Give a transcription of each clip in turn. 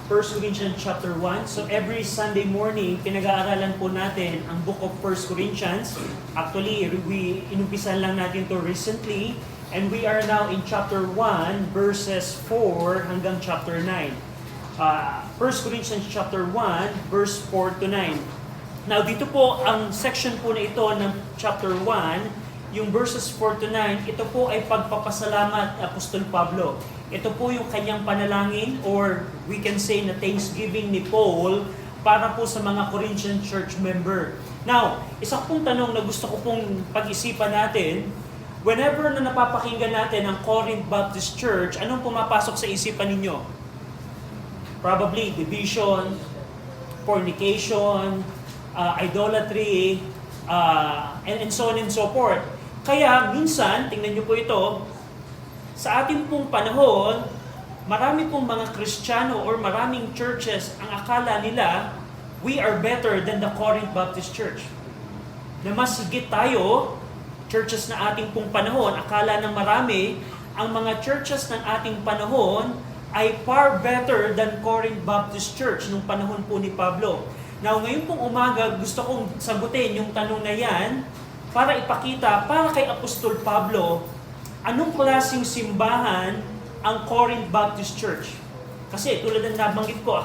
1 Corinthians chapter 1. So every Sunday morning, pinag-aaralan po natin ang book of 1 Corinthians. Actually, inumpisan lang natin to recently. And we are now in chapter 1, verses 4 hanggang chapter 9. 1 Corinthians chapter 1, verse 4 to 9. Now, dito po, ang section po na ito ng chapter 1, yung verses 4 to 9, ito po ay pagpapasalamat ni Apostol Pablo. Ito po yung kanyang panalangin, or we can say na thanksgiving ni Paul para po sa mga Corinthian church member. Now, isang pong tanong na gusto ko pong pag-isipan natin, whenever na napapakinggan natin ang Corinth Baptist Church, anong pumapasok sa isipan ninyo? Probably division, fornication, idolatry, and so on and so forth. Kaya minsan, tingnan nyo po ito, sa ating pong panahon, marami pong mga Kristiyano or maraming churches ang akala nila, we are better than the Corinth Baptist Church. Na mas higit tayo, churches na ating pong panahon, akala ng marami, ang mga churches ng ating panahon ay far better than Corinth Baptist Church nung panahon po ni Pablo. Now, ngayon pong umaga, gusto kong sagutin yung tanong na yan para ipakita, para kay Apostol Pablo, anong klaseng simbahan ang Corinth Baptist Church? Kasi tulad ng nabanggit ko,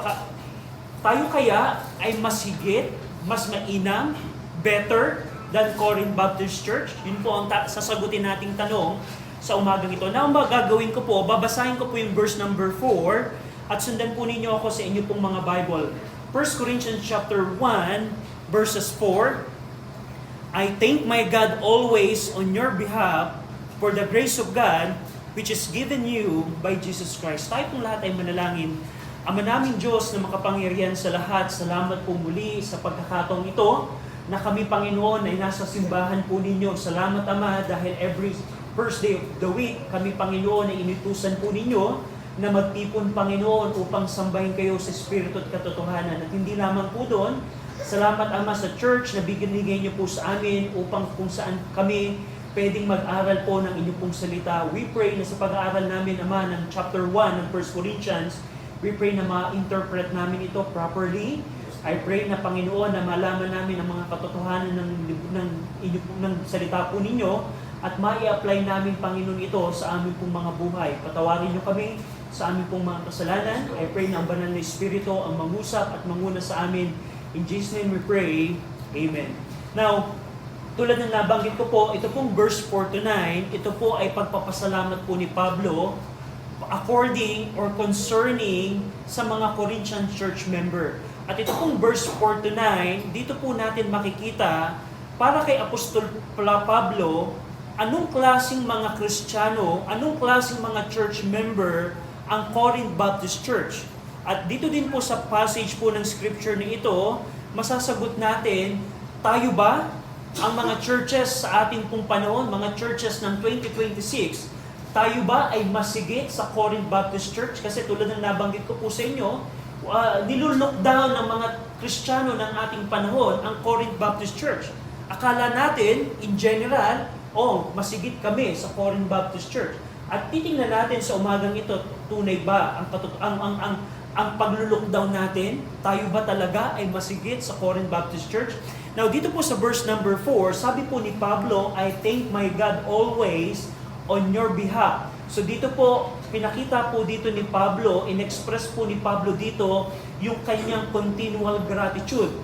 tayo kaya ay mas higit, mas mainam, better than Corinth Baptist Church? Yun po ang sasagutin nating tanong sa umagang ito. Now, ang gagawin ko po, babasahin ko po yung verse number 4 at sundan po ninyo ako sa inyo pong mga Bible. 1 Corinthians chapter 1, verses 4, I thank my God always on your behalf for the grace of God which is given you by Jesus Christ. Tayo pong lahat ay manalangin. Ama naming Diyos na makapangyarihan sa lahat, salamat po muli sa pagkakataong ito na kami, Panginoon, ay nasa simbahan po ninyo. Salamat, Ama, dahil every first day of the week, kami, Panginoon, ay inutusan po ninyo na magtipon, Panginoon, upang sambahin kayo sa Espiritu at katotohanan. At hindi lamang po doon, salamat, Ama, sa church na binigay niyo po sa amin upang kung saan kami pwedeng mag-aral po ng inyong pong salita. We pray na sa pag-aaral namin, Ama, ng chapter 1 ng 1 Corinthians, we pray na ma-interpret namin ito properly. I pray na, Panginoon, na malaman namin ang mga katotohanan ng salita po ninyo at mai-apply namin, Panginoon, ito sa aming pong mga buhay. Patawarin niyo kami sa aming pong mga kasalanan. I pray na ang banal na Espiritu ang mangusap at manguna sa amin. In Jesus' name we pray. Amen. Now, tulad ng nabanggit ko po, ito pong verse 4 to 9, ito po ay pagpapasalamat po ni Pablo according or concerning sa mga Corinthian church member. At ito pong verse 4 to 9, dito po natin makikita para kay Apostol Pablo, anong klaseng mga Kristiyano, anong klaseng mga church member ang Corinth Baptist Church. At dito din po sa passage po ng scripture na ito, masasagot natin, tayo ba, ang mga churches sa ating pong panahon, mga churches ng 2026, tayo ba ay masigit sa Corinth Baptist Church? Kasi tulad ng nabanggit ko po sa inyo, nilulockdown ng mga Kristiyano ng ating panahon ang Corinth Baptist Church. Akala natin, in general, masigit kami sa Corinth Baptist Church. At titingnan natin sa umagang ito, tunay ba ang paglulockdown natin? Tayo ba talaga ay masigit sa Corinth Baptist Church? Now, dito po sa verse number 4, sabi po ni Pablo, I thank my God always on your behalf. So dito po, pinakita po dito ni Pablo, in-express po ni Pablo dito yung kanyang continual gratitude.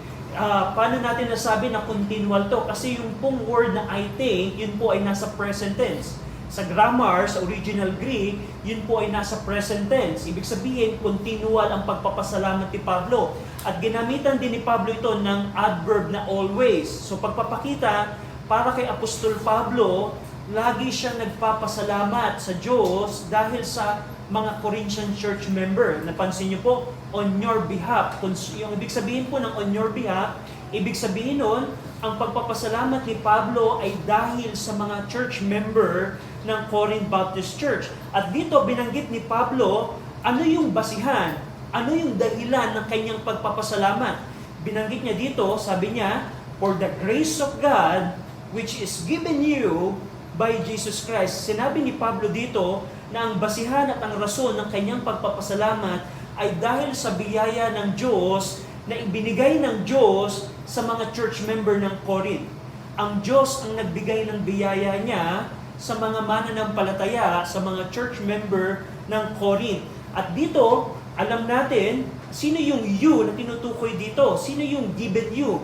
Paano natin nasabi na continual to? Kasi yung pong word na I thank, yun po ay nasa present tense. Sa grammar, sa original Greek, yun po ay nasa present tense. Ibig sabihin, continual ang pagpapasalamat ni Pablo. At ginamitan din ni Pablo ito ng adverb na always. So pagpapakita, para kay Apostol Pablo, lagi siyang nagpapasalamat sa Diyos dahil sa mga Corinthian church member. Napansin niyo po, on your behalf. Yung ibig sabihin po ng on your behalf, ibig sabihin nun, ang pagpapasalamat ni Pablo ay dahil sa mga church member ng Corinth Baptist Church. At dito binanggit ni Pablo, ano yung basihan? Ano yung dahilan ng kanyang pagpapasalamat? Binanggit niya dito, sabi niya, for the grace of God which is given you by Jesus Christ. Sinabi ni Pablo dito na ang basihan at ang rason ng kanyang pagpapasalamat ay dahil sa biyaya ng Diyos na ibinigay ng Diyos sa mga church member ng Corinth. Ang Diyos ang nagbigay ng biyaya niya sa mga mananampalataya, sa mga church member ng Corinth. At dito, alam natin, sino yung you na tinutukoy dito? Sino yung given you?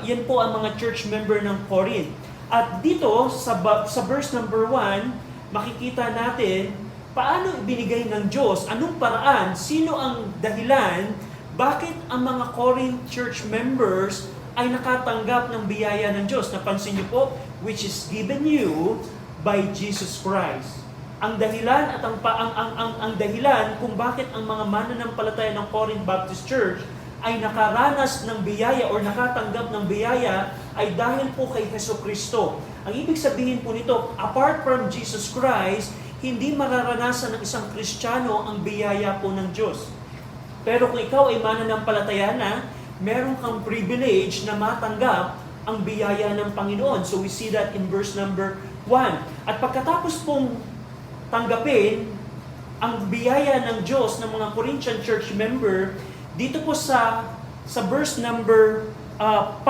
Yan po ang mga church member ng Corinth. At dito, sa verse number 1, makikita natin paano ibinigay ng Diyos, anong paraan, sino ang dahilan, bakit ang mga Corinth church members ay nakatanggap ng biyaya ng Diyos. Napansin niyo po, which is given you by Jesus Christ. Ang dahilan at ang dahilan kung bakit ang mga mananampalataya ng Corinth Baptist Church ay nakaranas ng biyaya o nakatanggap ng biyaya ay dahil po kay Jesucristo. Ang ibig sabihin po nito, apart from Jesus Christ, hindi mararanasan ng isang Kristiyano ang biyaya po ng Diyos. Pero kung ikaw ay mananampalataya na, meron kang privilege na matanggap ang biyaya ng Panginoon. So we see that in verse number 1. At pagkatapos pong tanggapin ang biyaya ng Diyos ng mga Corinthian church member, dito po sa verse number 5,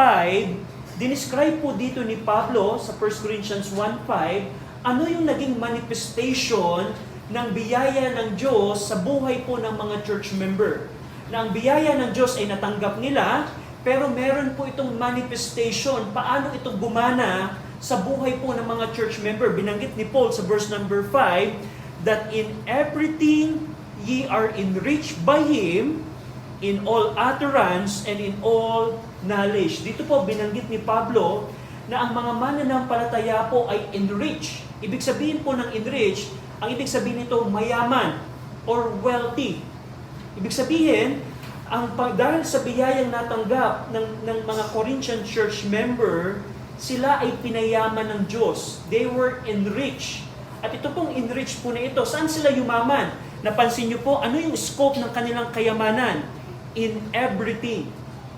dinescribe po dito ni Pablo sa 1 Corinthians 1:5, ano yung naging manifestation ng biyaya ng Diyos sa buhay po ng mga church member. Na ang biyaya ng Diyos ay natanggap nila, pero meron po itong manifestation. Paano ito gumana sa buhay po ng mga church member? Binanggit ni Paul sa verse number 5, that in everything ye are enriched by Him, in all utterance and in all knowledge. Dito po binanggit ni Pablo na ang mga mananampalataya po ay enriched. Ibig sabihin po ng enriched, ang ibig sabihin nito mayaman or wealthy. Ibig sabihin, dahil sa biyayang natanggap ng mga Corinthian church member, sila ay pinayaman ng Diyos. They were enriched. At ito pong enriched po na ito, saan sila yumaman? Napansin niyo po, ano yung scope ng kanilang kayamanan? In everything.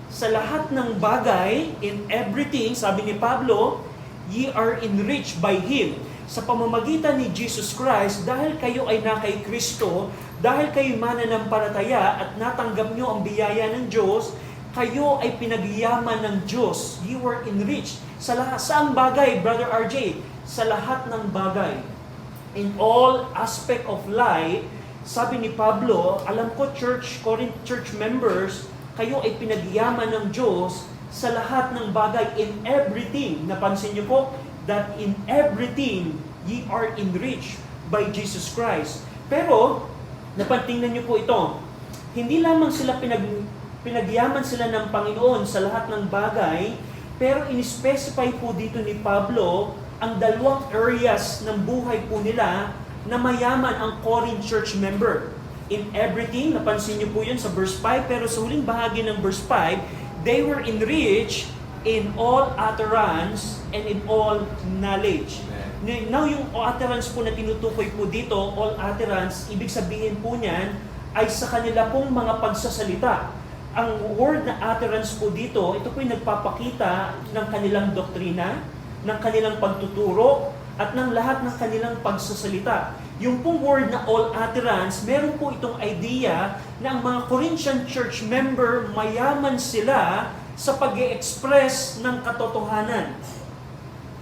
Sa lahat ng bagay, in everything, sabi ni Pablo, ye are enriched by Him. Sa pamamagitan ni Jesus Christ, dahil kayo ay na kay Kristo, dahil kayo mananampalataya at natanggap nyo ang biyaya ng Diyos, kayo ay pinagyaman ng Diyos. You were enriched. Sa lahat, saang bagay, Brother RJ? Sa lahat ng bagay. In all aspect of life, sabi ni Pablo, alam ko Corinth church members, kayo ay pinagyaman ng Diyos sa lahat ng bagay, in everything. Napansin niyo po, that in everything, ye are enriched by Jesus Christ. Pero, napantingnan niyo po ito, hindi lamang sila pinagyaman sila ng Panginoon sa lahat ng bagay, pero in-specify po dito ni Pablo ang dalawang areas ng buhay po nila na mayaman ang Corinth church member. In everything, napansin niyo po yun sa verse 5, pero sa huling bahagi ng verse 5, they were enriched in all utterance and in all knowledge. Now, yung utterance po na tinutukoy po dito, all utterance, ibig sabihin po niyan, ay sa kanila pong mga pagsasalita. Ang word na utterance po dito, ito po yung nagpapakita ng kanilang doktrina, ng kanilang pagtuturo, at ng lahat ng kanilang pagsasalita. Yung pong word na all utterance, meron po itong idea na ang mga Corinthian church member, mayaman sila sa pag-i-express ng katotohanan.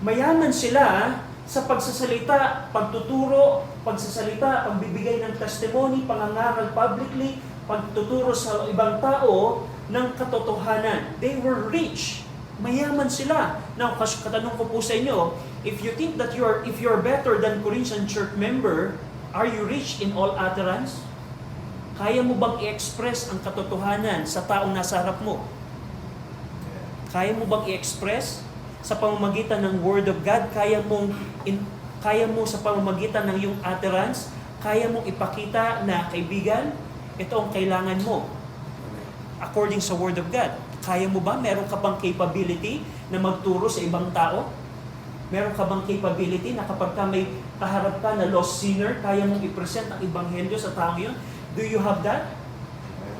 Mayaman sila sa pagsasalita, pagtuturo, pagsasalita, pagbibigay ng testimony, pangangaral publicly, pagtuturo sa ibang tao ng katotohanan. They were rich. Mayaman sila. Now, katanong ko po sa inyo, if you think that if you're better than Corinthian church member, are you rich in all utterance? Kaya mo bang i-express ang katotohanan sa taong nasa harap mo? Kaya mo bang i-express sa pamamagitan ng Word of God? Kaya mo sa pamamagitan ng iyong utterance? Kaya mong ipakita na, kaibigan, ito ang kailangan mo according sa Word of God. Kaya mo ba? Meron ka bang capability na magturo sa ibang tao? Meron ka bang capability na kapag ka may kaharap ka na lost sinner, kaya mong i-present ang ebanghelyo sa tao yun? Do you have that?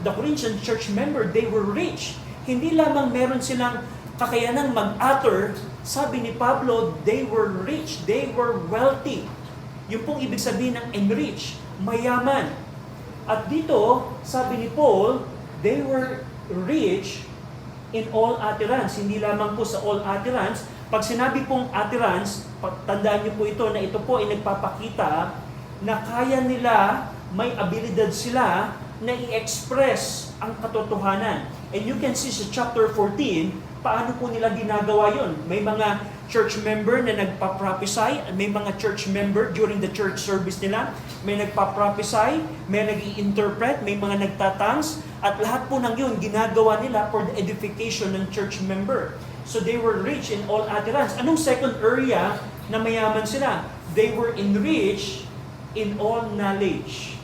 The Corinthian church member, they were rich. Hindi lamang meron silang kakayanang mag-utter, sabi ni Pablo, they were rich, they were wealthy. Yung pong ibig sabihin ng enrich, mayaman. At dito, sabi ni Paul, they were rich in all utterance. Hindi lamang po sa all utterance. Pag sinabi pong utterance, tandaan niyo po ito na ito po ay nagpapakita na kaya nila, may abilidad sila na i-express ang katotohanan. And you can see sa chapter 14, paano po nila ginagawa yon. May mga church member na nagpa-prophesy, may mga church member during the church service nila, may nagpa-prophesy, may nag-i-interpret, may mga nagtatangs, at lahat po ng yun ginagawa nila for the edification ng church member. So they were rich in all utterance. Anong second area na mayaman sila? They were enriched in all knowledge.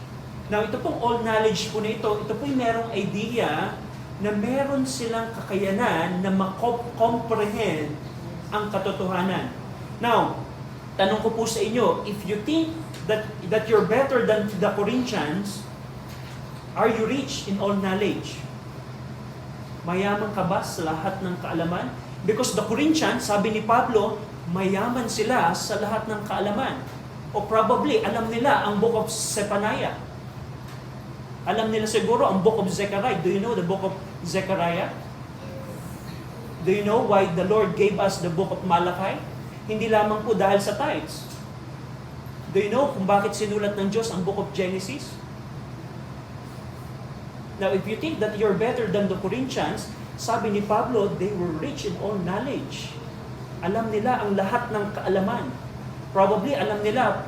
Now, ito pong all knowledge po na ito po yung merong idea na meron silang kakayanan na ma-comprehend ang katotohanan. Now, tanong ko po sa inyo, if you think that you're better than the Corinthians, are you rich in all knowledge? Mayaman ka ba sa lahat ng kaalaman? Because the Corinthians, sabi ni Pablo, mayaman sila sa lahat ng kaalaman. O probably, alam nila ang book of Zephaniah. Alam nila siguro ang book of Zechariah. Do you know the book of Zechariah? Do you know why the Lord gave us the book of Malachi? Hindi lamang po dahil sa tithes. Do you know kung bakit sinulat ng Diyos ang book of Genesis? Now, if you think that you're better than the Corinthians, sabi ni Pablo, they were rich in all knowledge. Alam nila ang lahat ng kaalaman. Probably alam nila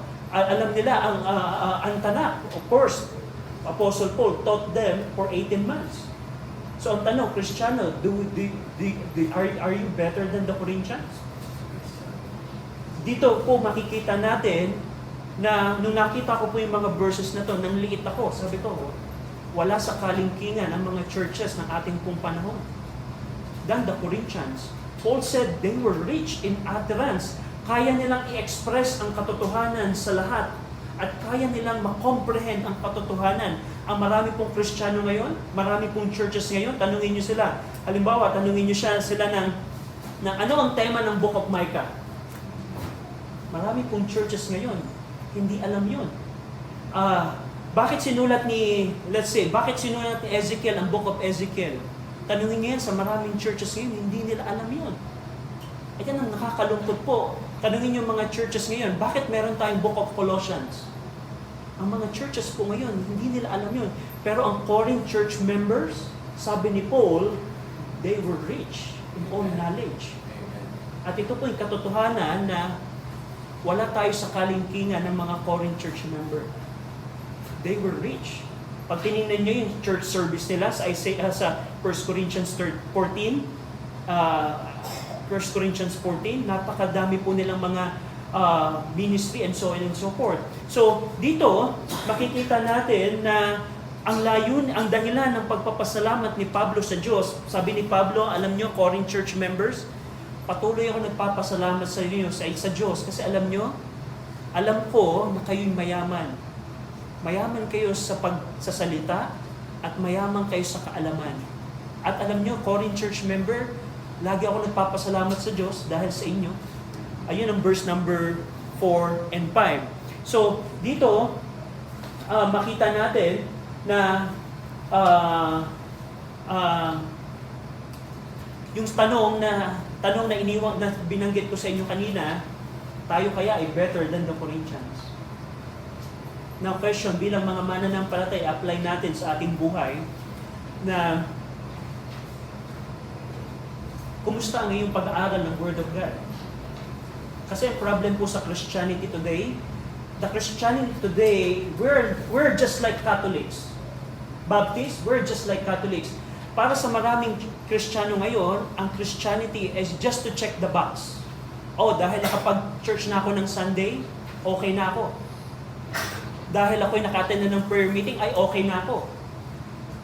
ang Tanakh. Of course, Apostle Paul taught them for 18 months. So ang tanong, Kristiyano, are you better than the Corinthians? Dito po makikita natin na nung nakita ko po yung mga verses na to, nang liit ako, sabi ko, wala sa kalingkingan ang mga churches ng ating pong panahon than the Corinthians. Paul said they were rich in utterance. Kaya nilang i-express ang katotohanan sa lahat at kaya nilang makomprehend ang katotohanan. Ang marami pong Kristiyano ngayon, marami pong churches ngayon, tanungin niyo sila. Halimbawa, tanungin niyo sila ng ano ang tema ng Book of Micah. Marami pong churches ngayon, hindi alam yun. Bakit sinulat ni Ezekiel ang Book of Ezekiel? Tanungin niyo yan sa maraming churches ngayon, hindi nila alam yun. At yan ang nakakalungkot po. Tanungin niyo mga churches ngayon, bakit meron tayong Book of Colossians? Ang mga churches po ngayon, hindi nila alam yun. Pero ang Corinth church members, sabi ni Paul, they were rich in all knowledge. At ito po yung katotohanan na wala tayo sa kalingkingan ng mga Corinth church member. They were rich. Pag tinignan nyo yung church service nila sa 1 Corinthians 14, 1 Corinthians 14, napakadami po nilang mga ministry and so on and so forth. So, dito, makikita natin na ang dahilan ng pagpapasalamat ni Pablo sa Diyos, sabi ni Pablo, alam nyo, Corinth church members, patuloy ako nagpapasalamat sa inyo, sa Diyos, kasi alam ko na kayo'y mayaman. Mayaman kayo sa pagsasalita at mayaman kayo sa kaalaman. At alam nyo, Corinth church member, lagi ako nagpapasalamat sa Diyos dahil sa inyo. Ayun ang verse number 4 and 5. So, dito, makita natin na yung tanong na binanggit ko sa inyo kanina, tayo kaya ay better than the Corinthians? Now, question, bilang mga mananampalataya, apply natin sa ating buhay na kumusta ang iyong pag-aaral ng Word of God? Kasi problem po sa Christianity today, the Christianity today, we're just like Catholics. Baptists, we're just like Catholics. Para sa maraming Kristiyano ngayon, ang Christianity is just to check the box. Dahil nakapag-church na ako ng Sunday, okay na ako. Dahil ako'y naka-attend na ng prayer meeting, ay okay na ako.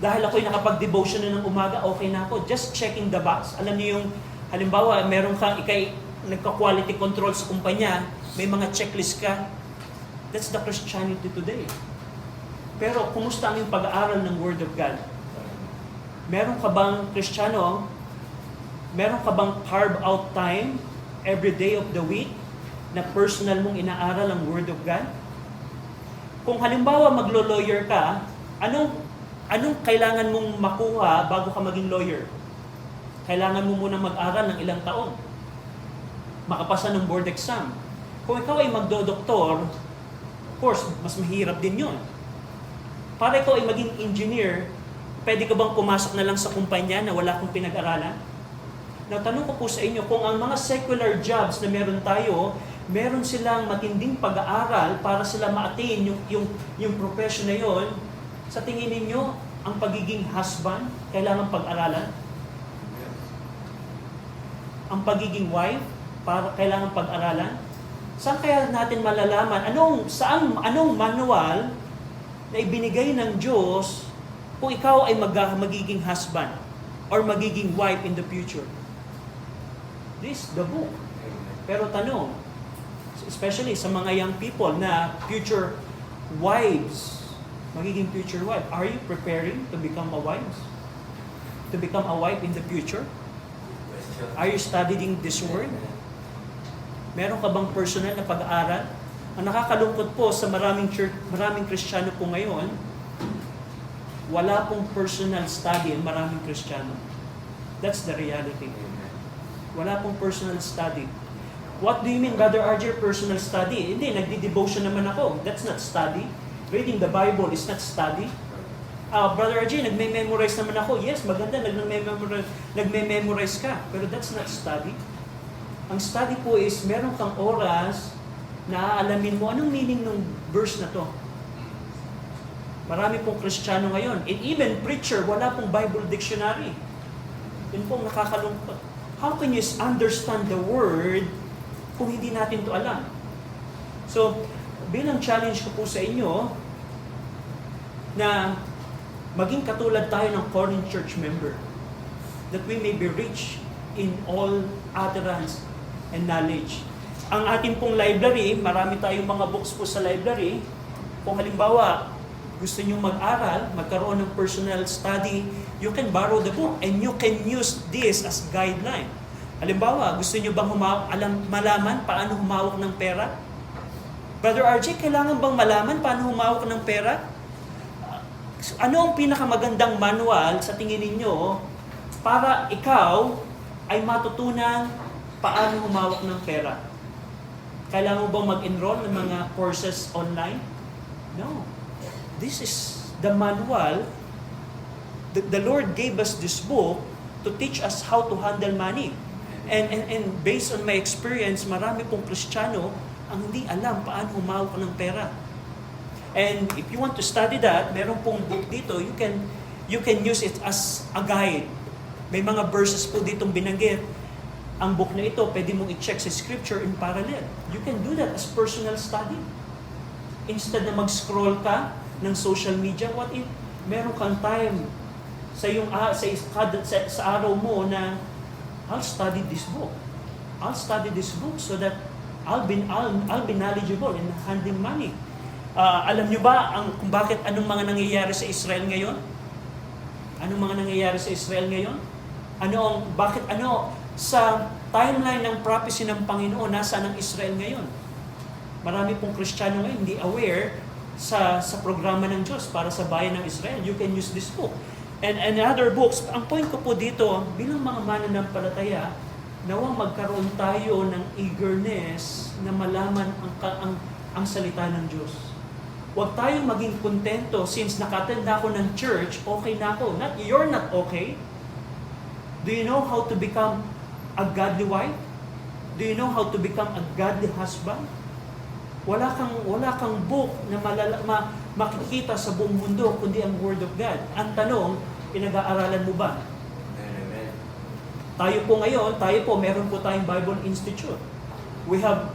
Dahil ako'y nakapag-devotion na ng umaga, okay na ako. Just checking the box. Alam niyo yung, halimbawa, meron kang nagka-quality control sa kumpanya, may mga checklist ka. That's the Christianity today. Pero, kumusta ang yung pag-aaral ng Word of God? Meron ka bang Kristiyano, meron ka bang carve out time every day of the week na personal mong inaaral ang Word of God? Kung halimbawa maglo-lawyer ka Anong kailangan mong makuha bago ka maging lawyer? Kailangan mo muna mag-aral ng ilang taon. Makapasa ng board exam. Kung ikaw ay magdodoktor, of course, mas mahirap din yun. Para ikaw ay maging engineer, pwede ka bang pumasok na lang sa kumpanya na wala kang pinag-aralan? Natanong ko po sa inyo, kung ang mga secular jobs na meron tayo, meron silang matinding pag-aaral para sila ma-attain yung profession na yon, sa tingin ninyo, ang pagiging husband, kailangan pag-aralan? Ang pagiging wife, kailangan pag-aralan? Saan kaya natin malalaman? Anong manual na ibinigay ng Diyos kung ikaw ay magiging husband or magiging wife in the future? This, the book. Pero tanong, especially sa mga young people na future wives, magiging future wife, are you preparing to become a wife? To become a wife in the future? Are you studying this word? Meron ka bang personal na pag-aaral? Ang nakakalungkot po sa maraming Kristiyano po ngayon, wala pong personal study ang maraming Kristiyano. That's the reality. Wala pong personal study. What do you mean, Brother RJ, personal study? Hindi, nagdi-devotion naman ako. That's not study. Reading the Bible is not study. Brother RJ, nagme-memorize naman ako. Yes, maganda, nagme-memorize ka. Pero that's not study. Ang study po is, meron kang oras na aalamin mo anong meaning ng verse na to. Marami pong Kristiyano ngayon. And even preacher, wala pong Bible dictionary. Yun pong nakakalungkot. How can you understand the word kung hindi natin to alam? So, bilang challenge ko po sa inyo, na maging katulad tayo ng Corinth church member, that we may be rich in all utterance and knowledge. Ang ating pong library, marami tayong mga books po sa library. Kung halimbawa, gusto nyo mag-aral, magkaroon ng personal study, you can borrow the book and you can use this as guideline. Halimbawa, gusto nyo bang malaman paano humawak ng pera? Brother RJ, kailangan bang malaman paano humawak ng pera? Ano ang pinakamagandang manual sa tingin ninyo para ikaw ay matutunan paano humawak ng pera? Kailangan mo bang mag-enroll ng mga courses online? No. This is the manual. The Lord gave us this book to teach us how to handle money. And based on my experience, marami pong Kristiyano ang hindi alam paano humawak ng pera. And if you want to study that, meron pong book dito, you can use it as a guide. May mga verses po ditong binanggit. Ang book na ito, pwede mong i-check sa scripture in parallel. You can do that as personal study. Instead na mag-scroll ka ng social media, what if meron kang time sa araw mo na I'll study this book. I'll study this book so that I'll be knowledgeable in handling money. Alam nyo ba kung anong mga nangyayari sa Israel ngayon? Anong mga nangyayari sa Israel ngayon? Sa timeline ng prophecy ng Panginoon, nasaan ang Israel ngayon? Marami pong Kristiyano ngayon hindi aware sa programa ng Diyos para sa bayan ng Israel. You can use this book. And other books. Ang point ko po dito, bilang mga mananampalataya, nawang magkaroon tayo ng eagerness na malaman ang salita ng Diyos. Huwag tayong maging kontento since nakatenda ako ng church, okay na ako. You're not okay. Do you know how to become a godly wife? Do you know how to become a godly husband? Wala kang book na makikita sa buong mundo kundi ang Word of God. Ang tanong, pinag-aaralan mo ba? Amen. Tayo po meron po tayong Bible Institute. We have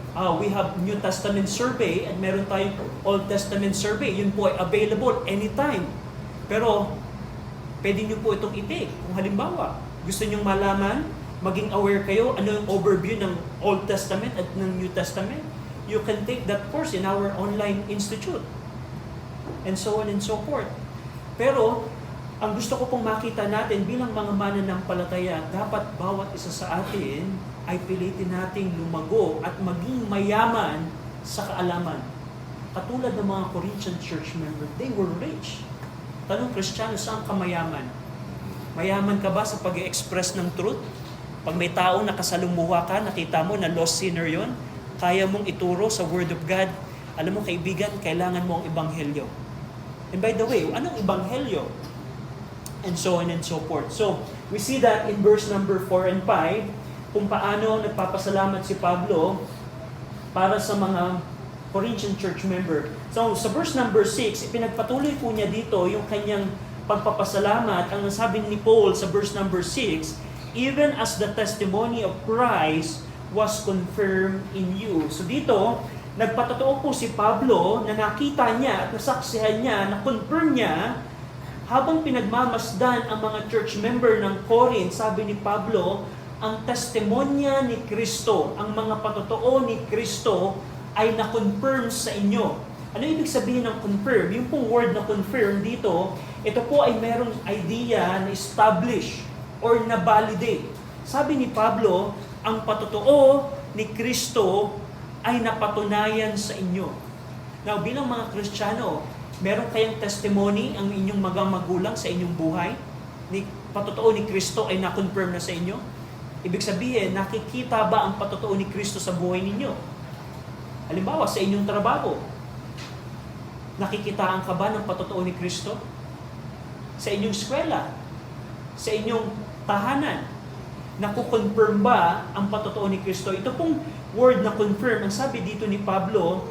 New Testament survey at meron tayong Old Testament survey. Yun po ay available anytime. Pero pwede nyo po itong i-take. Kung halimbawa, gusto nyong malaman, maging aware kayo, ano yung overview ng Old Testament at ng New Testament, you can take that course in our online institute. And so on and so forth. Pero, ang gusto ko pong makita natin bilang mga mananampalataya, dapat bawat isa sa atin ay pilitin nating lumago at maging mayaman sa kaalaman. Katulad ng mga Corinthian church member, they were rich. Tanong Kristiyano, saan ka mayaman? Mayaman ka ba sa pag-i-express ng truth? Pag may taong nakasalumuha ka, nakita mo na lost sinner yon, kaya mong ituro sa Word of God. Alam mo kaibigan, kailangan mo ang ebanghelyo. And by the way, anong ebanghelyo? And so on and so forth. So, we see that in verse number 4 and 5, kung paano nagpapasalamat si Pablo para sa mga Corinthian church member. So, sa verse number 6, ipinagpatuloy po niya dito yung kanyang pagpapasalamat. Ang nasabi ni Paul sa verse number 6, even as the testimony of Christ was confirmed in you. So dito, nagpatotoo po si Pablo na nakita niya at nasaksihan niya, na-confirm niya, habang pinagmamasdan ang mga church member ng Corinth, sabi ni Pablo, ang testimonya ni Kristo, ang mga patotoo ni Kristo ay na-confirm sa inyo. Ano ibig sabihin ng confirm? Yung pong word na confirm dito, ito po ay merong idea na establish or na validate. Sabi ni Pablo, ang patotoo ni Kristo ay napatunayan sa inyo. Now, bilang mga Kristiyano, meron kayang testimony ang inyong mga magulang sa inyong buhay? Patotoo ni Kristo ay na-confirm na sa inyo? Ibig sabihin, nakikita ba ang patotoo ni Kristo sa buhay ninyo? Halimbawa, sa inyong trabaho, nakikitaan ka ba ng patotoo ni Kristo? Sa inyong eskwela, sa inyong tahanan, nakukonfirm ba ang patotoo ni Kristo? Ito pong word na confirm, ang sabi dito ni Pablo,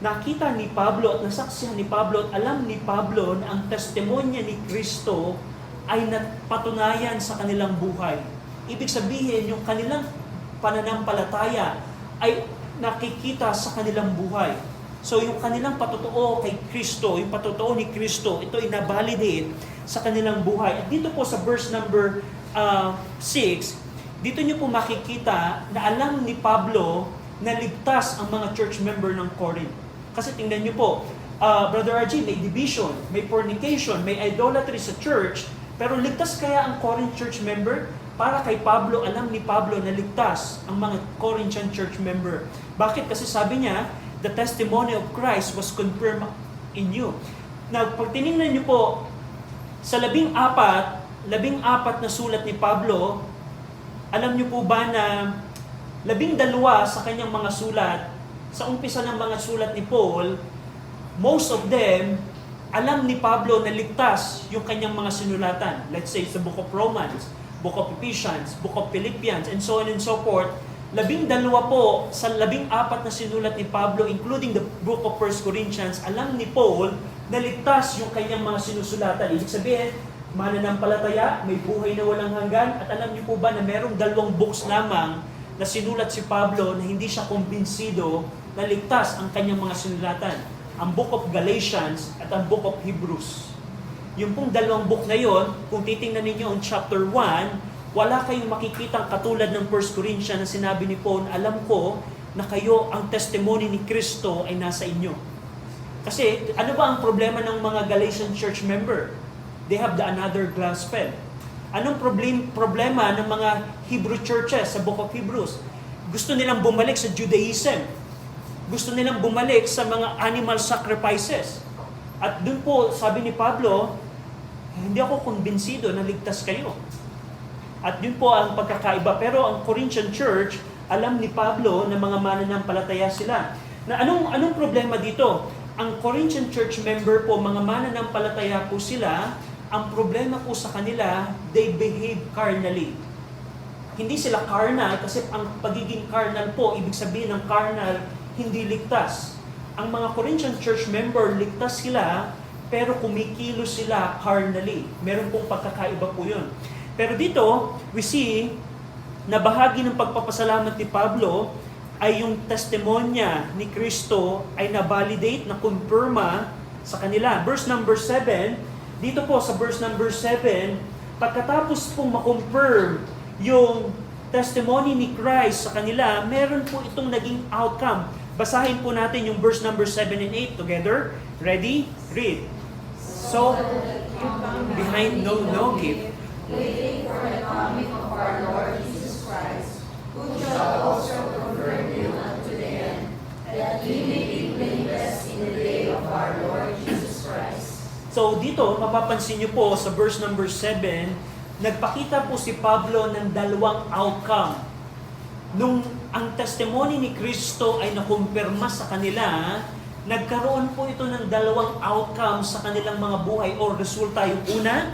nakita ni Pablo at nasaksihan ni Pablo at alam ni Pablo na ang testimonya ni Kristo ay napatunayan sa kanilang buhay. Ibig sabihin, yung kanilang pananampalataya ay nakikita sa kanilang buhay. So yung kanilang patotoo kay Kristo, yung patotoo ni Kristo, ito ay na-validate sa kanilang buhay. At dito po sa verse number 6, dito nyo po makikita na alam ni Pablo na ligtas ang mga church member ng Corinth. Kasi tingnan nyo po, Brother RG, may division, may fornication, may idolatry sa church, pero ligtas kaya ang Corinth church member? Para kay Pablo, alam ni Pablo na ligtas ang mga Corinthian church member. Bakit? Kasi sabi niya, the testimony of Christ was confirmed in you. Now, pag tinignan niyo po, sa 14 na sulat ni Pablo, alam niyo po ba na 12 sa kanyang mga sulat, sa umpisa ng mga sulat ni Paul, most of them, alam ni Pablo na ligtas yung kanyang mga sinulatan. Let's say, sa Book of Romans, Book of Ephesians, Book of Philippians, and so on and so forth. 12 po sa 14 na sinulat ni Pablo, including the Book of 1 Corinthians, alam ni Paul na ligtas yung kanyang mga sinusulatan. Ibig sabihin, mananampalataya, may buhay na walang hanggan, at alam niyo po ba na merong 2 books lamang na sinulat si Pablo na hindi siya kumbinsido na ligtas ang kanyang mga sinulatan. Ang Book of Galatians at ang Book of Hebrews. Yung pong 2 book na yon, kung titingnan ninyo ang chapter 1, wala kayong makikitang katulad ng 1 Corinthians na sinabi ni Paul, alam ko na kayo, ang testimony ni Kristo ay nasa inyo. Kasi ano ba ang problema ng mga Galatian church member? They have the another gospel. Anong problema ng mga Hebrew churches sa Book of Hebrews? Gusto nilang bumalik sa Judaism. Gusto nilang bumalik sa mga animal sacrifices. At dun po, sabi ni Pablo, hindi ako kumbinsido na ligtas kayo. At yun po ang pagkakaiba. Pero ang Corinthian church, alam ni Pablo na mga mananampalataya sila. Na anong problema dito? Ang Corinthian church member po, mga mananampalataya po sila, ang problema po sa kanila, they behave carnally. Hindi sila carnal kasi ang pagiging carnal po, ibig sabihin ng carnal, hindi ligtas. Ang mga Corinthian church member, ligtas sila, pero kumikilos sila carnally. Meron pong pagkakaiba po yun. Pero dito, we see na bahagi ng pagpapasalamat ni Pablo ay yung testimonya ni Kristo ay na-validate, na-confirma sa kanila. Verse number 7, dito po sa verse number 7, pagkatapos pong ma-confirm yung testimony ni Christ sa kanila, meron po itong naging outcome. Basahin po natin yung verse number 7 and 8 together. Ready? Read. So, behind no gift, waiting for the coming of our Lord Jesus Christ, who shall also confirm you unto the end, that ye may be blameless in the day of our Lord Jesus Christ. So dito, mapapansin niyo po sa verse number 7, nagpakita po si Pablo ng dalawang outcome. Nung ang testimony ni Kristo ay nakumpirma sa kanila, nagkaroon po ito ng dalawang outcome sa kanilang mga buhay o resulta. Yung una,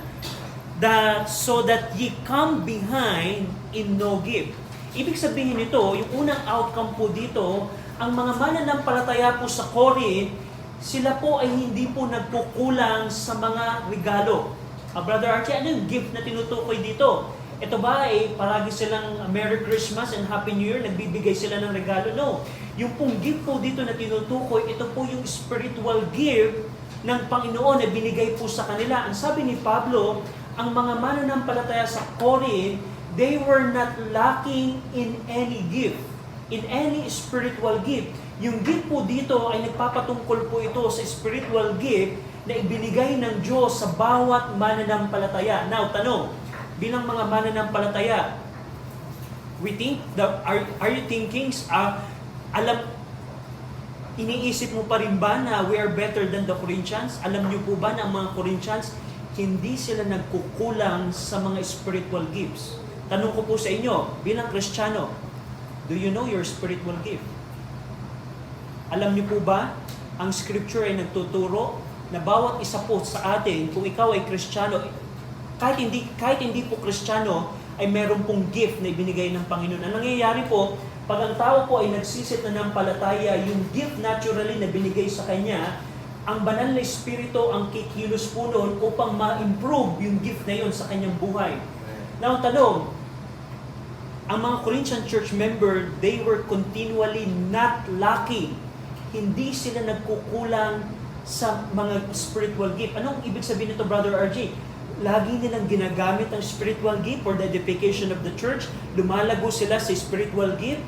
so that ye come behind in no gift. Ibig sabihin nito, yung unang outcome po dito, ang mga mananampalataya po sa Corinth, sila po ay hindi po nagkukulang sa mga regalo. Brother Archie, ano yung gift na tinutukoy dito? Ito ba ay paragi silang Merry Christmas and Happy New Year, nagbibigay sila ng regalo? No. Yung pong gift po dito na tinutukoy, ito po yung spiritual gift ng Panginoon na binigay po sa kanila. Ang sabi ni Pablo, ang mga mananampalataya sa Corinth, they were not lacking in any gift, in any spiritual gift. Yung gift po dito ay nagpapatungkol po ito sa spiritual gift na ibinigay ng Diyos sa bawat mananampalataya. Now, tanong, bilang mga mananampalataya, are you thinking, iniisip mo pa rin ba na we are better than the Corinthians? Alam niyo po ba na ang mga Corinthians, hindi sila nagkukulang sa mga spiritual gifts? Tanong ko po sa inyo, bilang Kristiyano, do you know your spiritual gift? Alam niyo po ba, ang Scripture ay nagtuturo na bawat isa po sa atin, kung ikaw ay Kristiyano, kahit hindi po Kristiyano, ay meron pong gift na ibinigay ng Panginoon. Ang nangyayari po, pag ang tao po ay nagsisit na ng palataya, yung gift naturally na binigay sa kanya, ang banal na Espiritu ang kikilos po noon upang ma-improve yung gift na yun sa kanyang buhay. Now, tanong, ang mga Corinthian church member, they were continually not lacking. Hindi sila nagkukulang sa mga spiritual gift. Anong ibig sabihin nito, Brother RJ? Lagi nilang ginagamit ang spiritual gift for the edification of the church. Lumalago sila sa spiritual gift.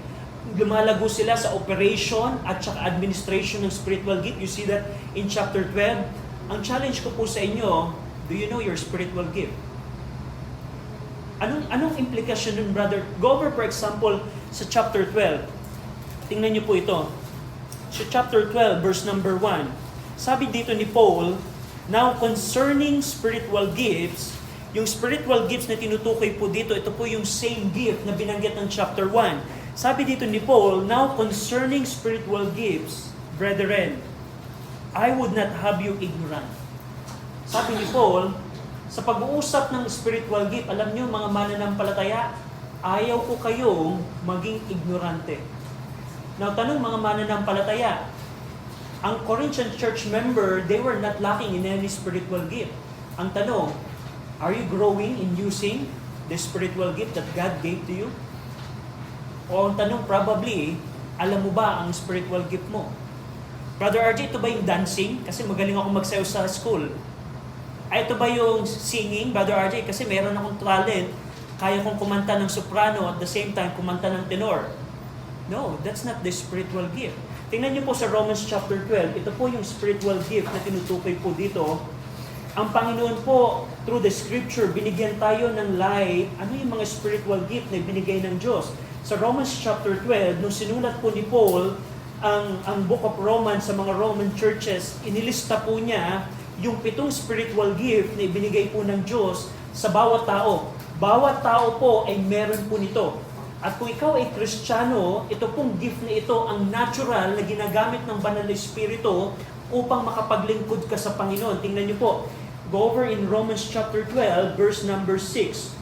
Lumalago sila sa operation at saka administration ng spiritual gift. You see that in chapter 12. Ang challenge ko po sa inyo, do you know your spiritual gift? Anong implikasyon nun, brother? Go over, for example, sa chapter 12. Tingnan niyo po ito. Sa chapter 12, verse number 1. Sabi dito ni Paul, now concerning spiritual gifts, yung spiritual gifts na tinutukoy po dito, ito po yung same gift na binanggit ng chapter 1. Sabi dito ni Paul, now concerning spiritual gifts, brethren, I would not have you ignorant. Sabi ni Paul, sa pag-uusap ng spiritual gift, alam niyo mga mananampalataya, ayaw ko kayong maging ignorante. Now, tanong mga mananampalataya, ang Corinthian church member, they were not lacking in any spiritual gift. Ang tanong, are you growing in using the spiritual gift that God gave to you? O ang tanong, probably, alam mo ba ang spiritual gift mo? Brother RJ, ito ba yung dancing? Kasi magaling ako magsayaw sa school. Ay, ito ba yung singing, Brother RJ? Kasi meron akong talent, kaya kong kumanta ng soprano at the same time kumanta ng tenor. No, that's not the spiritual gift. Tingnan niyo po sa Romans chapter 12, ito po yung spiritual gift na tinutukoy po dito. Ang Panginoon po, through the Scripture, binigyan tayo ng light. Ano yung mga spiritual gift na binigay ng Diyos? Sa Romans chapter 12, nung sinulat po ni Paul ang Book of Romans sa mga Roman churches, inilista po niya yung 7 spiritual gift na ibinigay po ng Diyos sa bawat tao. Bawat tao po ay meron po nito. At kung ikaw ay Kristiyano, ito pong gift na ito ang natural na ginagamit ng Banal na Espiritu upang makapaglingkod ka sa Panginoon. Tingnan niyo po. Go over in Romans chapter 12, verse number 6.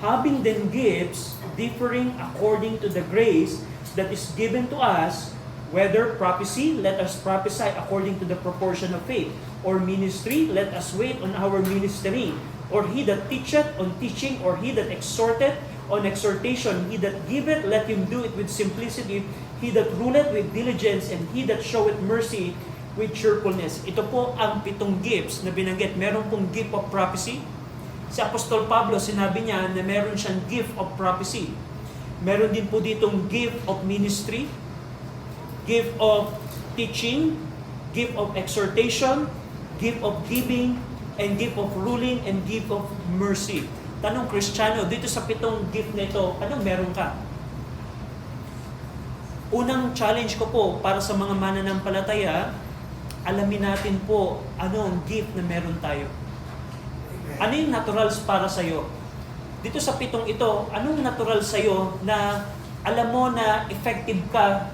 Having then gifts differing according to the grace that is given to us, whether prophecy, let us prophesy according to the proportion of faith, or ministry, let us wait on our ministry, or he that teacheth on teaching, or he that exhorteth on exhortation, he that giveth, let him do it with simplicity, he that ruleth with diligence, and he that showeth mercy with cheerfulness. Ito po ang 7 gifts na binanggit. Meron pong gift of prophecy. Si Apostol Pablo, sinabi niya na meron siyang gift of prophecy. Meron din po ditong gift of ministry, gift of teaching, gift of exhortation, gift of giving, and gift of ruling, and gift of mercy. Tanong Kristiyano, dito sa 7 gift na ito, anong meron ka? Unang challenge ko po para sa mga mananampalataya, alamin natin po ano ang gift na meron tayo. Ano yung naturals para sa'yo? Dito sa 7 ito, anong natural sa'yo na alam mo na effective ka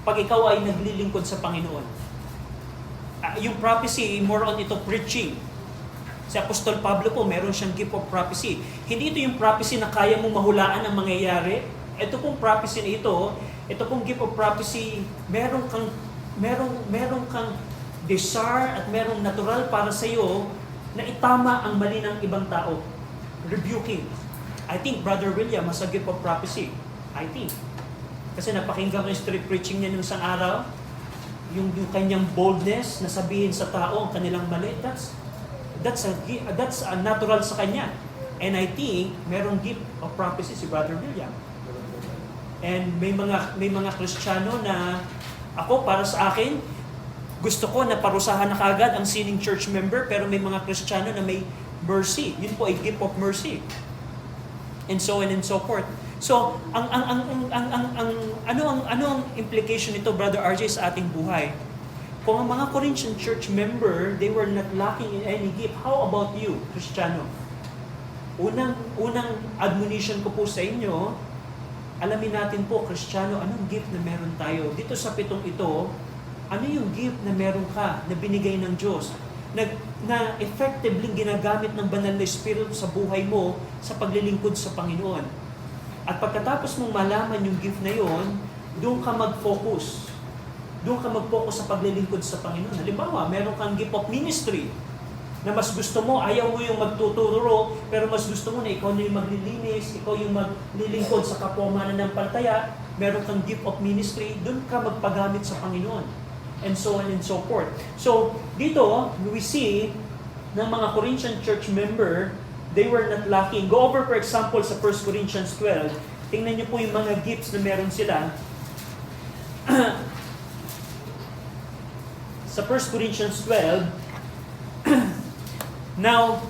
pag ikaw ay naglilingkod sa Panginoon? Yung prophecy, more on ito preaching. Si Apostol Pablo po, meron siyang gift of prophecy. Hindi ito yung prophecy na kaya mong mahulaan ang mangyayari. Ito pong prophecy na ito pong gift of prophecy, meron kang desire at merong natural para sa iyo na itama ang mali ng ibang tao. Rebuking. I think Brother William has a gift of prophecy. I think. Kasi napakinggan ko yung street preaching niya nung isang araw. Yung kanyang boldness na sabihin sa tao ang kanilang mali. That's a natural sa kanya. And I think merong gift of prophecy si Brother William. And may mga Kristiyano na ako, para sa akin, gusto ko na parusahan na kagad ang sinning church member, pero may mga Kristiyano na may mercy. Yun po ay gift of mercy. And so on and so forth. So, ano ang implication nito, Brother RJ, sa ating buhay? Kung ang mga Corinthian church member, they were not lacking in any gift, how about you, Kristiyano? Unang admonition ko po sa inyo, alamin natin po, Kristiyano, anong gift na meron tayo? Dito sa 7 ito, ano yung gift na meron ka, na binigay ng Diyos, na effectively ginagamit ng banal na Espiritu sa buhay mo sa paglilingkod sa Panginoon. At pagkatapos mong malaman yung gift na yon, doon ka mag-focus. Doon ka mag-focus sa paglilingkod sa Panginoon. Halimbawa, meron kang gift of ministry, na mas gusto mo, ayaw mo yung magtuturo, pero mas gusto mo na ikaw na yung maglilinis, ikaw yung maglilingkod sa kapwa mananampalataya, meron kang gift of ministry, doon ka magpagamit sa Panginoon. And so on and so forth. So, dito, we see ng mga Corinthian church member, they were not lacking. Go over, for example, sa 1 Corinthians 12. Tingnan niyo po yung mga gifts na meron sila. Sa 1 Corinthians 12, now,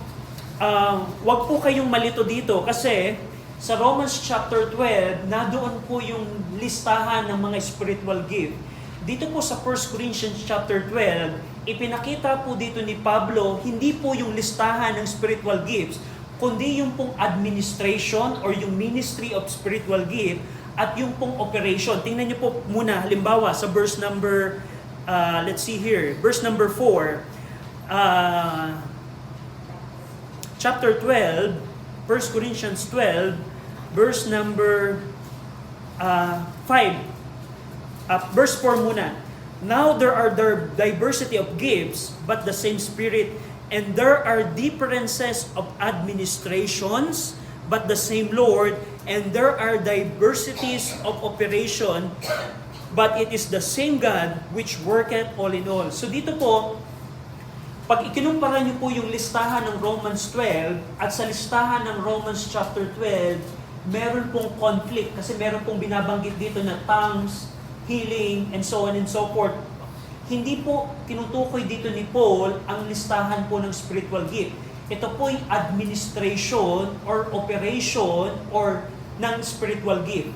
wag po kayong malito dito kasi sa Romans chapter 12, nadoon po yung listahan ng mga spiritual gift. Dito po sa 1 Corinthians chapter 12, ipinakita po dito ni Pablo, hindi po yung listahan ng spiritual gifts, kundi yung pong administration or yung ministry of spiritual gift at yung pong operation. Tingnan niyo po muna, halimbawa sa verse number, let's see here, verse number 4, chapter 12, 1 Corinthians 12, verse number 5. Verse 4 muna. Now there are diversity of gifts, but the same Spirit. And there are differences of administrations, but the same Lord. And there are diversities of operation, but it is the same God which worketh all in all. So dito po, pag ikinumpara niyo po yung listahan ng Romans 12 at sa listahan ng Romans chapter 12, meron pong conflict kasi meron pong binabanggit dito na tongues, healing, and so on and so forth. Hindi po tinutukoy dito ni Paul ang listahan po ng spiritual gift. Ito po yung administration or operation or ng spiritual gift.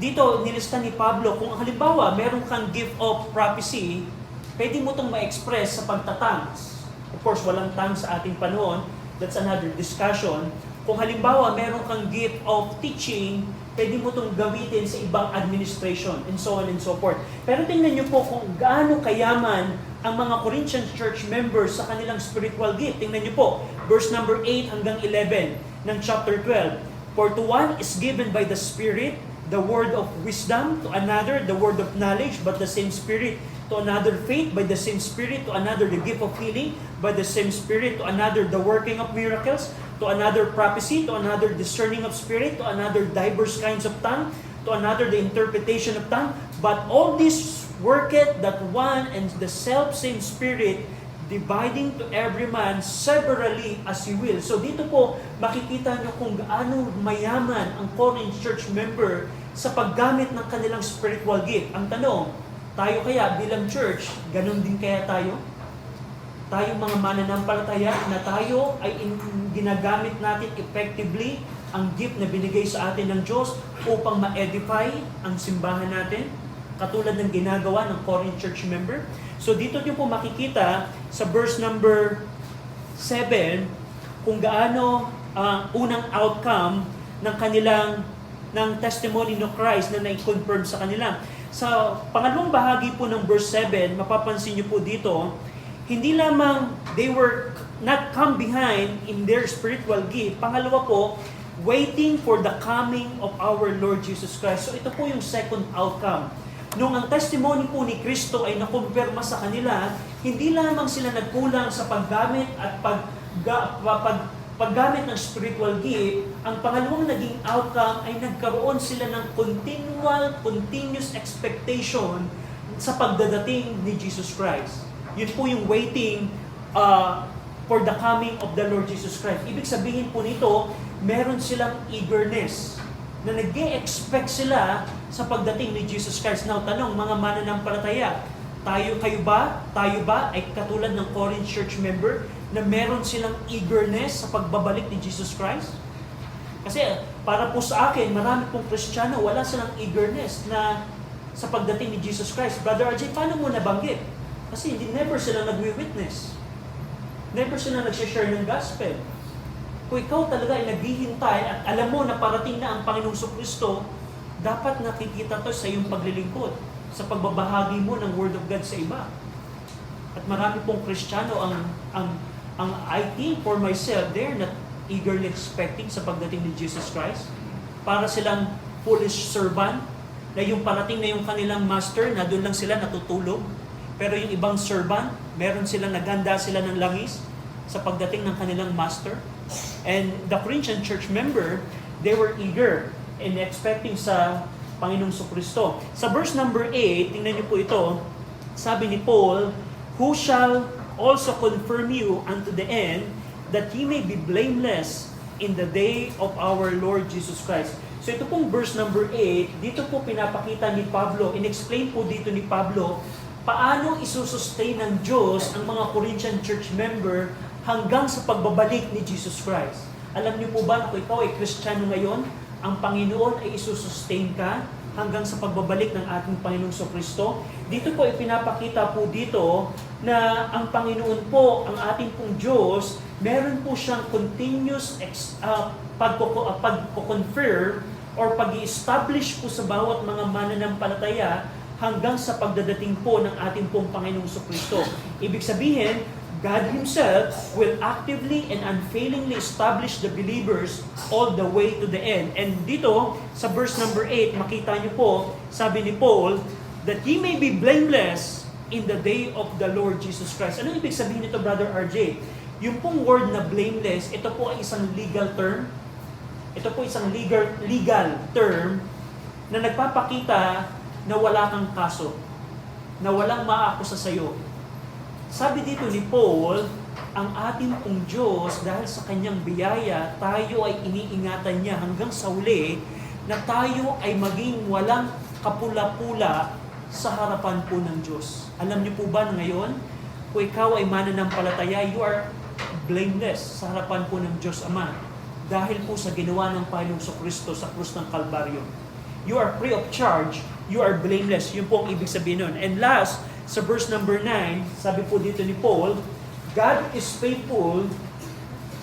Dito, nilista ni Pablo, kung halimbawa, meron kang gift of prophecy, pwede mo itong ma-express sa pagtatangs. Of course, walang tongues sa ating panahon. That's another discussion. Kung halimbawa, meron kang gift of teaching, pwede mo itong gamitin sa ibang administration, and so on and so forth. Pero tingnan niyo po kung gaano kayaman ang mga Corinthian church members sa kanilang spiritual gift. Tingnan niyo po, verse number 8 hanggang 11 ng chapter 12. For to one is given by the Spirit the word of wisdom, to another the word of knowledge, but the same Spirit. To another faith by the same Spirit, to another the gift of healing by the same Spirit, to another the working of miracles, to another prophecy, to another discerning of spirit, to another diverse kinds of tongue, to another the interpretation of tongue. But all this worketh that one and the self-same Spirit, dividing to every man severally as he will. So dito po, makikita nyo kung gaano mayaman ang Corinth church member sa paggamit ng kanilang spiritual gift. Ang tanong, tayo kaya bilang church, ganun din kaya tayo? Tayong mga mananampalataya na tayo ay ginagamit natin effectively ang gift na binigay sa atin ng Diyos upang ma-edify ang simbahan natin, katulad ng ginagawa ng Corinth church member. So dito nyo po makikita sa verse number 7 kung gaano unang outcome ng kanilang ng testimony ng Christ na na-confirm sa kanila. Sa pangalawang bahagi po ng verse 7, mapapansin nyo po dito, hindi lamang they were not come behind in their spiritual gift. Pangalawa po, waiting for the coming of our Lord Jesus Christ. So ito po yung second outcome. Nung ang testimony po ni Kristo ay nakumpirma sa kanila, hindi lamang sila nagkulang sa paggamit at paggamit ng spiritual gift, ang pangalawang naging outcome ay nagkaroon sila ng continuous expectation sa pagdadating ni Jesus Christ. Yun po yung waiting for the coming of the Lord Jesus Christ. Ibig sabihin po nito, meron silang eagerness na nag-e-expect sila sa pagdating ni Jesus Christ. Now, tanong, mga mananampalataya, tayo ba ay katulad ng Corinth church member na meron silang eagerness sa pagbabalik ni Jesus Christ? Kasi para po sa akin, marami pong Kristiyano, wala silang eagerness na sa pagdating ni Jesus Christ. Brother RJ, paano mo nabanggit? Kasi never sila nagwi-witness. Never sila nag-share ng gospel. Kung ikaw talaga ay naghihintay at alam mo na parating na ang Panginoong Kristo, dapat nakikita to sa iyong paglilingkod, sa pagbabahagi mo ng Word of God sa iba. At marami pong Kristiyano ang I think for myself, they're not eagerly expecting sa pagdating ni Jesus Christ. Para silang foolish servant, na yung parating na yung kanilang master, na doon lang sila natutulog. Pero yung ibang servant, meron silang naganda sila ng langis sa pagdating ng kanilang master. And the Corinthian church member, they were eager in expecting sa Panginoong Kristo. Sa verse number 8, tingnan niyo po ito, sabi ni Paul, who shall also confirm you unto the end, that ye may be blameless in the day of our Lord Jesus Christ. So ito pong verse number 8, dito po pinapakita ni Pablo, in-explain po dito ni Pablo, paano isusustain ng Diyos ang mga Corinthian church member hanggang sa pagbabalik ni Jesus Christ. Alam niyo po ba na kung ikaw ay Kristiyano ngayon, ang Panginoon ay isusustain ka hanggang sa pagbabalik ng ating Panginoong Kristo? Dito po ipinapakita po dito na ang Panginoon po, ang ating pong Diyos, meron po siyang continuous pagko-confirm or pag-i-establish po sa bawat mga mananampalataya hanggang sa pagdadating po ng ating pong Panginoong Kristo. Ibig sabihin, God Himself will actively and unfailingly establish the believers all the way to the end. And dito, sa verse number 8, makita niyo po, sabi ni Paul, that ye may be blameless in the day of the Lord Jesus Christ. Ano ibig sabihin nito, Brother RJ? Yung pong word na blameless, ito po ay isang legal term. Ito po isang legal term na nagpapakita na wala kang kaso, na walang maakusa sa iyo. Sabi dito ni Paul, ang ating pong Diyos, dahil sa kanyang biyaya, tayo ay iniingatan niya hanggang sa uli na tayo ay maging walang kapula-pula sa harapan po ng Diyos. Alam niyo po ba na ngayon, kung ikaw ay mananampalataya, you are blameless sa harapan po ng Diyos Ama dahil po sa ginawa ng Panginoong Kristo sa krus ng Kalbaryo. You are free of charge, you are blameless. Yun po ang ibig sabihin nun. And last, sa verse number 9, sabi po dito ni Paul, God is faithful,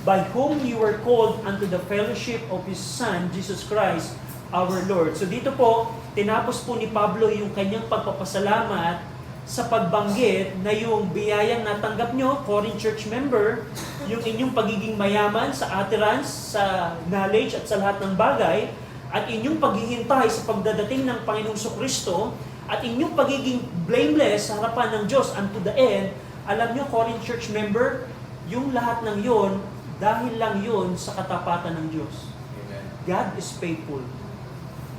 by whom you were called unto the fellowship of His Son, Jesus Christ, our Lord. So dito po, tinapos po ni Pablo yung kanyang pagpapasalamat sa pagbanggit na yung biyayang natanggap nyo, Corinth church member, yung inyong pagiging mayaman sa utterance, sa knowledge at sa lahat ng bagay, at inyong paghihintay sa pagdadating ng Panginoong Kristo, at inyong pagiging blameless sa harapan ng Diyos unto the end. Alam nyo, Corinth church member, yung lahat ng yon, dahil lang yon sa katapatan ng Diyos. Amen. God is faithful.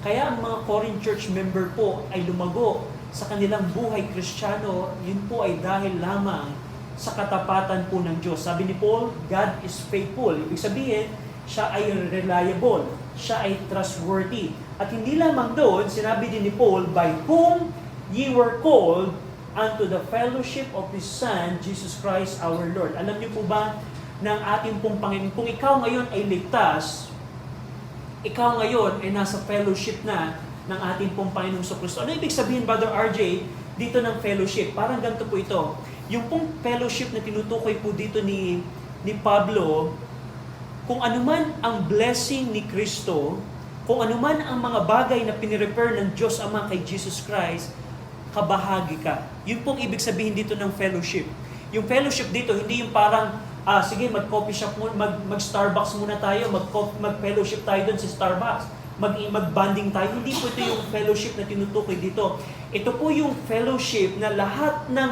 Kaya ang mga Corinth church member po ay lumago sa kanilang buhay Kristiyano, yun po ay dahil lamang sa katapatan po ng Diyos. Sabi ni Paul, God is faithful. Ibig sabihin, siya ay reliable, siya ay trustworthy. At hindi lamang doon, sinabi din ni Paul, by whom ye were called unto the fellowship of His Son, Jesus Christ our Lord. Alam niyo po ba, ng ating pong Panginoon, kung ikaw ngayon ay ligtas, ikaw ngayon ay nasa fellowship na ng ating pong Panginoong Kristo. Ano ibig sabihin, Brother RJ? dito ng fellowship. Parang ganito po ito. Yung pong fellowship na tinutukoy po dito ni Pablo, kung anuman ang blessing ni Kristo, kung anuman ang mga bagay na pinirefer ng Diyos Ama kay Jesus Christ, kabahagi ka. Yun pong ibig sabihin dito ng fellowship. Yung fellowship dito, hindi yung parang, sige, mag-coffee shop muna, mag-Starbucks muna tayo, mag-fellowship tayo doon sa Starbucks, mag-bonding tayo. Hindi po ito yung fellowship na tinutukoy dito. Ito po yung fellowship na lahat ng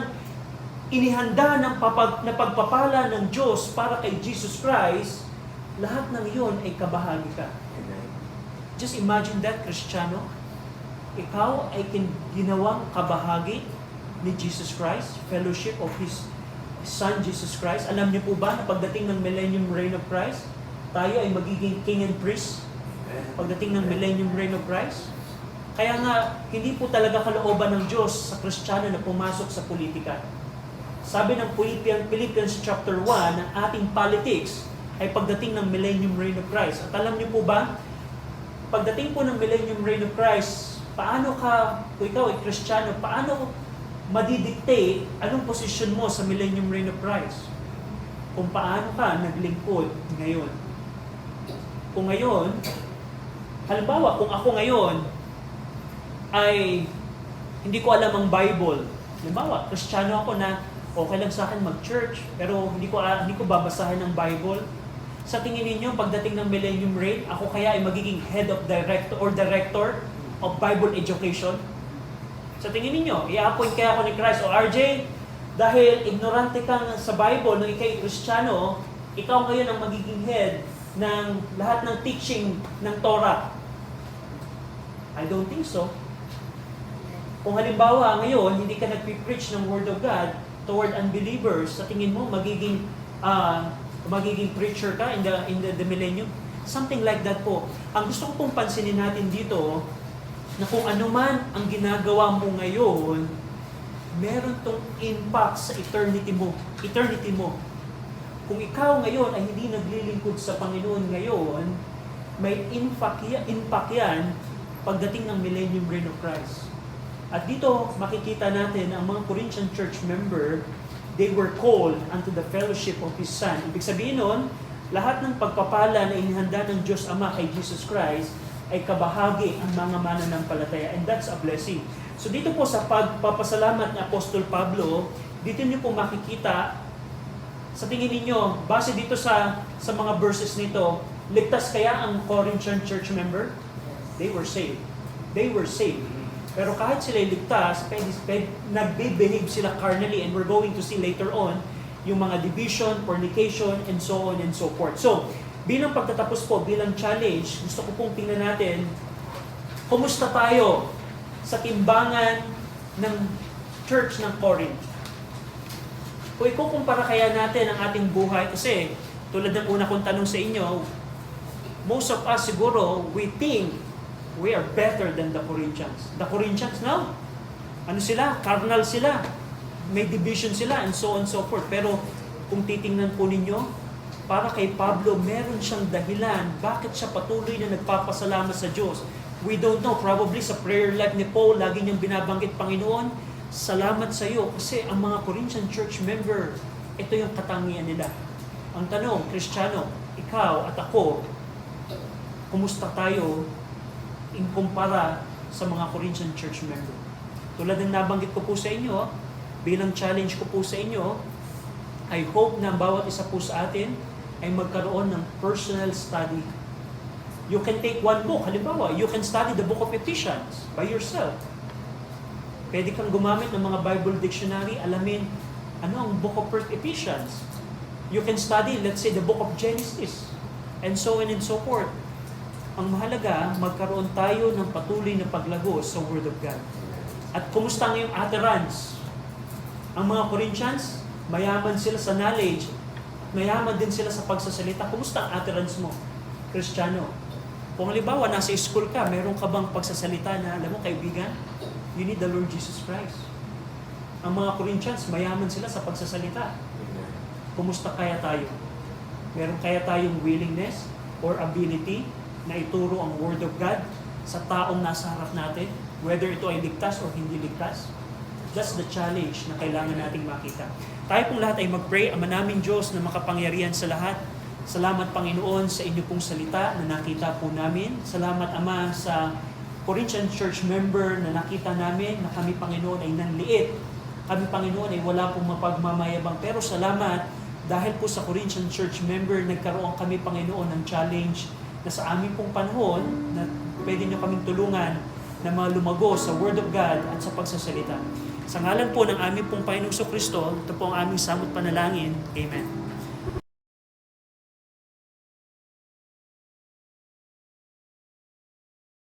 inihanda ng na pagpapala ng Diyos para kay Jesus Christ, lahat ng iyon ay kabahagi ka. Just imagine that, Kristiyano. Ikaw ay ginawang kabahagi ni Jesus Christ, fellowship of His Son, Jesus Christ. Alam niyo po ba na pagdating ng millennium reign of Christ, tayo ay magiging king and priest pagdating ng millennium reign of Christ? Kaya nga, hindi po talaga kalooban ng Diyos sa Kristiyano na pumasok sa politika. Sabi ng Philippians chapter 1, ang ating politics ay pagdating ng millennium reign of Christ. At alam niyo po ba, pagdating po ng millennium reign of Christ, paano ka, kung ikaw ay Kristiyano, paano madidictate anong posisyon mo sa millennium reign of Christ? Kung paano ka naglingkod ngayon. Kung ngayon, halimbawa, kung ako ngayon ay hindi ko alam ang Bible, halimbawa, Kristiyano ako na okay lang sa akin mag-church, pero hindi ko babasahin ang Bible. Sa tingin ninyo, pagdating ng millennium reign, ako kaya ay magiging head of director of Bible education? Sa tingin ninyo, i-appoint kaya ako ni Christ o RJ, dahil ignorante kang sa Bible nung ikay Kristiyano, ikaw ngayon ang magiging head ng lahat ng teaching ng Torah. I don't think so. Kung halimbawa ngayon, hindi ka nagpipreach ng Word of God toward unbelievers, sa tingin mo magiging preacher ka in the millennium? Something like that po. Ang gusto ko pong pansinin natin dito, na kung ano man ang ginagawa mo ngayon, meron tong impact sa eternity mo. Eternity mo. Kung ikaw ngayon ay hindi naglilingkod sa Panginoon ngayon, may impact yan pagdating ng millennium reign of Christ. At dito makikita natin ang mga Corinthian church member, they were called unto the fellowship of His Son. Ibig sabihin nun, lahat ng pagpapala na inihanda ng Diyos Ama kay Jesus Christ ay kabahagi ang mga mananampalataya. And that's a blessing. So dito po sa pagpapasalamat ni Apostol Pablo, dito niyo po makikita, sa tingin ninyo, base dito sa mga verses nito, ligtas kaya ang Corinthian church member? They were saved. They were saved. Pero kahit sila ligtas, nagbe-behave sila carnally, and we're going to see later on yung mga division, fornication, and so on and so forth. So, bilang pagtatapos po, bilang challenge, gusto ko pong tingnan natin, kumusta tayo sa timbangan ng church ng Corinth? Kung ikukumpara kaya natin ang ating buhay, kasi tulad ng una kong tanong sa inyo, most of us siguro, we think we are better than the Corinthians. The Corinthians, no? Ano sila? Carnal sila. May division sila, and so on and so forth. Pero kung titingnan po ninyo, para kay Pablo, meron siyang dahilan bakit siya patuloy na nagpapasalamat sa Diyos. We don't know. Probably sa prayer life ni Paul, lagi niyang binabanggit, Panginoon, salamat sa iyo. Kasi ang mga Corinthian church member, ito yung katangian nila. Ang tanong, Kristiyano, ikaw at ako, kumusta tayo kumpara sa mga Corinthian church member? Tulad ng nabanggit ko po sa inyo, bilang challenge ko po sa inyo, I hope na bawat isa po sa atin ay magkaroon ng personal study. You can take one book. Halimbawa, you can study the book of Ephesians by yourself. Pwede kang gumamit ng mga Bible dictionary, alamin ano ang book of Ephesians. You can study, let's say, the book of Genesis, and so on and so forth. Ang mahalaga, magkaroon tayo ng patuloy na paglago sa Word of God. At kumusta ngayong utterance? Ang mga Corinthians, mayaman sila sa knowledge, mayaman din sila sa pagsasalita. Kumusta ang utterance mo, Kristiyano? Kung halimbawa, nasa school ka, meron ka bang pagsasalita na, alam mo, kaibigan, you need the Lord Jesus Christ. Ang mga Corinthians, mayaman sila sa pagsasalita. Kumusta kaya tayo? Meron kaya tayong willingness or ability na ituro ang Word of God sa taong nasa harap natin, whether ito ay ligtas o hindi ligtas? That's the challenge na kailangan nating makita. Tayo pong lahat ay mag-pray. Ama namin Diyos na makapangyarihan sa lahat. Salamat Panginoon sa inyo pong salita na nakita po namin. Salamat Ama sa Corinthian Church member na nakita namin na kami Panginoon ay nanliit. Kami Panginoon ay wala pong mapagmamayabang. Pero salamat dahil po sa Corinthian Church member, nagkaroon kami Panginoon ng challenge na sa aming pong panahon na pwede nyo kaming tulungan na malumago sa Word of God at sa pagsasalita. Sa ngalan po ng aming pong Panginoong Kristo, ito po ang aming samot panalangin. Amen.